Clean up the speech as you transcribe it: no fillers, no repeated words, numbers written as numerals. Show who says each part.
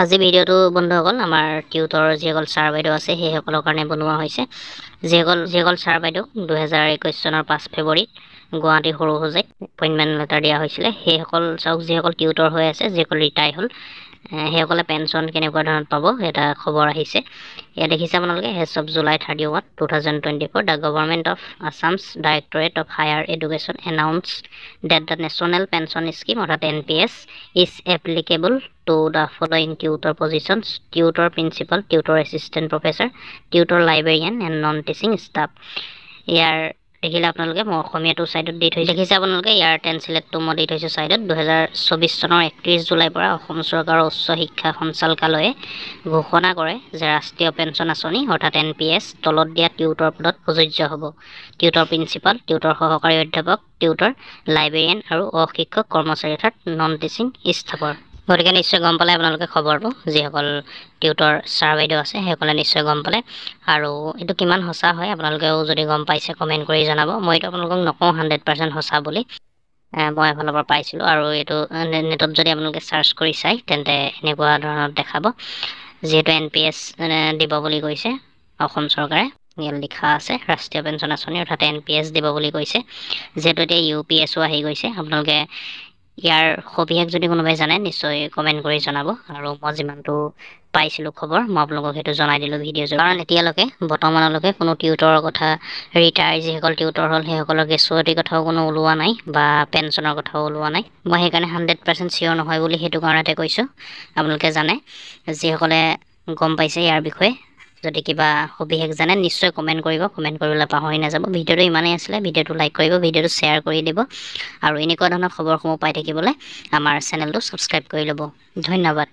Speaker 1: আজি ভিডিঅ'টো বন্ধুসকল আমাৰ টিউটৰ যিসকল ছাৰ বাইদেউ আছে সেইসকলৰ কাৰণে বনোৱা হৈছে। যিসকল ছাৰ বাইদেউ 2021 চনৰ 5 ফেব্ৰুৱাৰীত গুৱাহাটী সৰুসজাইত এপইণ্টমেণ্ট লেটাৰ দিয়া হৈছিলে, সেইসকল চাওক যিসকল টিউটৰ হৈ আছে, যিসকল ৰিটায়াৰ হ'ল, সেইসকলে পেঞ্চন কেনেকুৱা ধৰণত পাব এটা খবৰ আহিছে। ইয়াত দেখিছে আপোনালোকে, as of July 31, 2024 the government of আছামছ directorate of higher education announce that the National Pension Scheme অৰ্থাৎ NPS is applicable to the following tutor positions: tutor principal, tutor assistant professor, tutor librarian and non-teaching staff. ইয়াৰ দেখিলে আপোনালোকে মই অসমীয়াটো ছাইডত দি থৈছোঁ। দেখিছে আপোনালোকে ইয়াৰ ট্ৰেন্সলেটটো মই দি থৈছোঁ ছাইডত। 2024 চনৰ 31 জুলাইৰ পৰা অসম চৰকাৰৰ উচ্চ শিক্ষা সঞ্চালকালয়ে ঘোষণা কৰে যে ৰাষ্ট্ৰীয় পেঞ্চন আঁচনি অৰ্থাৎ NPS তলত দিয়া টিউটৰ পদত প্ৰযোজ্য হ'ব। টিউটৰ প্ৰিন্সিপাল, টিউটৰ সহকাৰী অধ্যাপক, টিউটৰ লাইব্ৰেৰিয়ান আৰু অশিক্ষক কৰ্মচাৰী অৰ্থাৎ নন টিচিং ষ্টাফৰ। গতিকে নিশ্চয় গম পালে আপোনালোকে খবৰটো, যিসকল টিউটৰ ছাৰ বাইদেউ আছে সেইসকলে নিশ্চয় গম পালে। আৰু এইটো কিমান সঁচা হয় আপোনালোকেও যদি গম পাইছে কমেণ্ট কৰি জনাব। মইতো আপোনালোকক নকওঁ 100% সঁচা বুলি, মই এফালৰ পৰা পাইছিলোঁ। আৰু এইটো নেটত যদি আপোনালোকে চাৰ্চ কৰি চাই তেন্তে এনেকুৱা ধৰণৰ দেখাব, যিহেতু NPS দিব বুলি কৈছে অসম চৰকাৰে। ইয়াত লিখা আছে ৰাষ্ট্ৰীয় পেঞ্চন আঁচনি অৰ্থাৎ NPS দিব বুলি কৈছে। যিহেতু এতিয়া UPSও আহি গৈছে, আপোনালোকে ইয়াৰ সবিশেষ যদি কোনোবাই জানে নিশ্চয় কমেণ্ট কৰি জনাব। আৰু মই যিমানটো পাইছিলোঁ খবৰ মই আপোনালোকক সেইটো জনাই দিলোঁ ভিডিঅ'। কাৰণ এতিয়ালৈকে বৰ্তমানলৈকে কোনো টিউটৰৰ কথা, ৰিটায়াৰ যিসকল টিউটৰ হ'ল সেইসকলৰ গ্ৰেচুইটিৰ কথাও কোনো ওলোৱা নাই বা পেঞ্চনৰ কথাও ওলোৱা নাই। মই সেইকাৰণে 100% চিয়'ৰ নহয় বুলি সেইটো কাৰণতে কৈছোঁ। আপোনালোকে জানে, যিসকলে গম পাইছে ইয়াৰ বিষয়ে, যদি কিবা সবিশেষ জানে নিশ্চয় কমেণ্ট কৰিব। কমেণ্ট কৰিবলৈ পাহৰি নাযাব। ভিডিঅ'টো ইমানেই আছিলে, ভিডিঅ'টো লাইক কৰিব, ভিডিঅ'টো শ্বেয়াৰ কৰি দিব। আৰু এনেকুৱা ধৰণৰ খবৰসমূহ পাই থাকিবলৈ আমাৰ চেনেলটো ছাবস্ক্ৰাইব কৰি ল'ব। ধন্যবাদ।